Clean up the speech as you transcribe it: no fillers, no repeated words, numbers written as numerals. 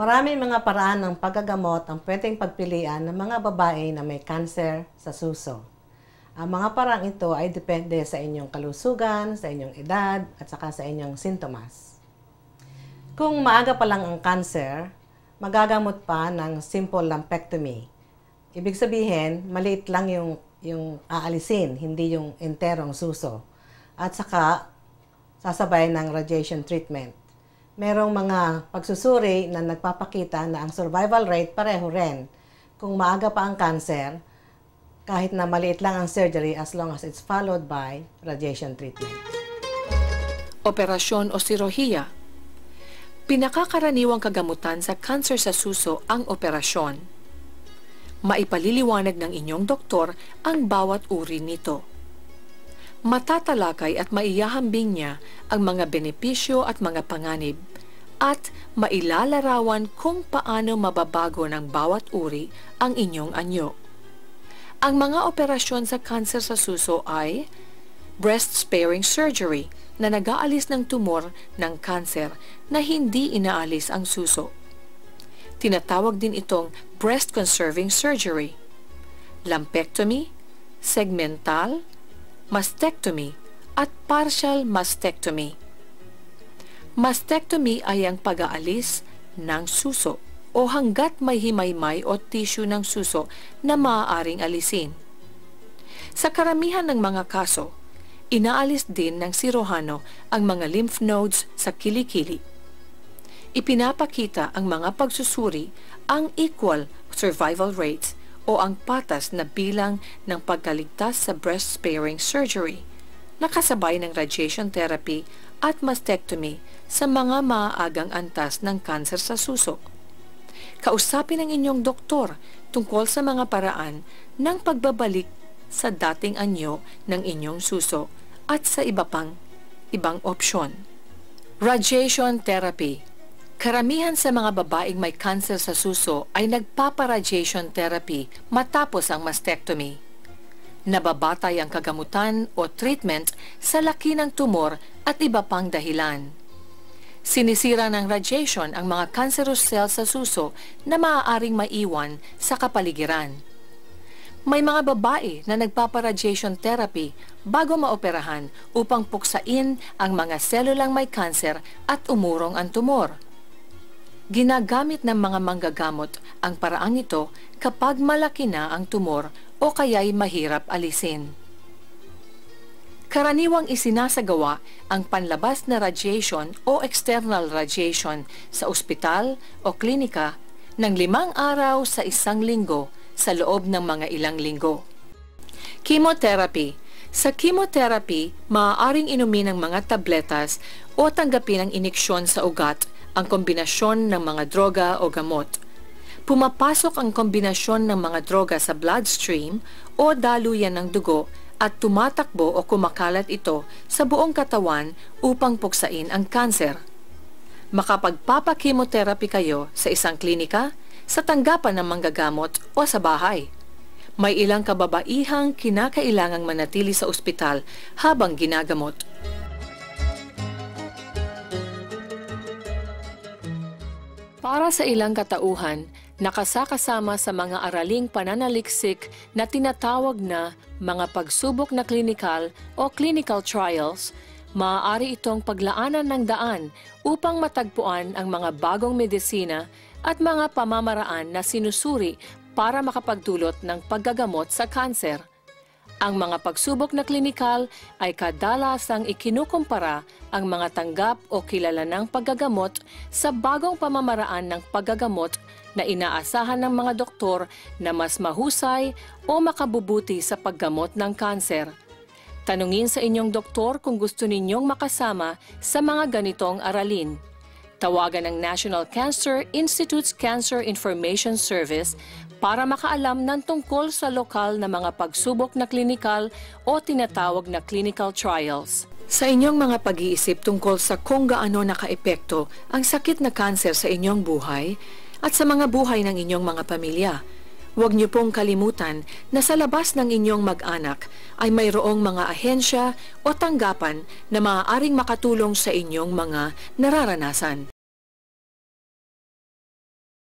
Maraming mga paraan ng paggagamot ang pwedeng pagpilian ng mga babae na may cancer sa suso. Ang mga parang ito ay depende sa inyong kalusugan, sa inyong edad, at saka sa inyong sintomas. Kung maaga pa lang ang cancer, magagamot pa ng simple lumpectomy. Ibig sabihin, maliit lang yung aalisin, hindi yung enterong suso. At saka, sasabay ng radiation treatment. Merong mga pagsusuri na nagpapakita na ang survival rate pareho rin. Kung maaga pa ang cancer, kahit na maliit lang ang surgery as long as it's followed by radiation treatment. Operasyon o sirohiya. Pinakakaraniwang kagamutan sa cancer sa suso ang operasyon. Maipaliliwanag ng inyong doktor ang bawat uri nito. Matatalakay at maiyahambing niya ang mga benepisyo at mga panganib at mailalarawan kung paano mababago ng bawat uri ang inyong anyo. Ang mga operasyon sa cancer sa suso ay breast-sparing surgery na nag-aalis ng tumor ng cancer na hindi inaalis ang suso. Tinatawag din itong breast-conserving surgery, lumpectomy, segmental, mastectomy at partial mastectomy. Mastectomy ay ang pag-aalis ng suso o hanggat may himaymay o tissue ng suso na maaaring alisin. Sa karamihan ng mga kaso, inaalis din ng sirohano ang mga lymph nodes sa kilikili. Ipinapakita ang mga pagsusuri ang equal survival rates o ang patas na bilang ng pagkaligtas sa breast-sparing surgery, nakasabay ng radiation therapy at mastectomy sa mga maaagang antas ng kanser sa suso. Kausapin ang inyong doktor tungkol sa mga paraan ng pagbabalik sa dating anyo ng inyong suso at sa ibang opsyon. Radiation therapy. Karamihan sa mga babaeng may cancer sa suso ay nagpapa-radiation therapy matapos ang mastectomy. Nababatay ang kagamutan o treatment sa laki ng tumor at iba pang dahilan. Sinisira ng radiation ang mga cancerous cells sa suso na maaaring maiwan sa kapaligiran. May mga babae na nagpapa-radiation therapy bago maoperahan upang puksain ang mga selulang may cancer at umurong ang tumor. Ginagamit ng mga manggagamot ang paraang ito kapag malaki na ang tumor o kaya'y mahirap alisin. Karaniwang isinasagawa ang panlabas na radiation o external radiation sa ospital o klinika ng 5 araw sa 1 linggo sa loob ng mga ilang linggo. Chemotherapy. Sa chemotherapy, maaaring inumin ng mga tabletas o tanggapin ang ineksyon sa ugat ang kombinasyon ng mga droga o gamot. Pumapasok ang kombinasyon ng mga droga sa bloodstream o daluyan ng dugo at tumatakbo o kumakalat ito sa buong katawan upang puksain ang kanser. Makapagpapa-chemotherapy kayo sa isang klinika, sa tanggapan ng manggagamot o sa bahay. May ilang kababaihang kinakailangang manatili sa ospital habang ginagamot. Para sa ilang katauhan, nakasakasama sa mga araling pananaliksik na tinatawag na mga pagsubok na klinikal o clinical trials, maaari itong paglaanan ng daan upang matagpuan ang mga bagong medisina at mga pamamaraan na sinusuri para makapagdulot ng paggagamot sa kanser. Ang mga pagsubok na klinikal ay kadalasang ikinukumpara ang mga tanggap o kilala ng paggagamot sa bagong pamamaraan ng paggagamot na inaasahan ng mga doktor na mas mahusay o makabubuti sa paggamot ng kanser. Tanungin sa inyong doktor kung gusto ninyong makasama sa mga ganitong aralin. Tawagan ang National Cancer Institute's Cancer Information Service para makaalam ng tungkol sa lokal na mga pagsubok na klinikal o tinatawag na clinical trials. Sa inyong mga pag-iisip tungkol sa kung gaano nakaepekto ang sakit na kanser sa inyong buhay at sa mga buhay ng inyong mga pamilya, huwag niyo pong kalimutan na sa labas ng inyong mag-anak ay mayroong mga ahensya o tanggapan na maaaring makatulong sa inyong mga nararanasan.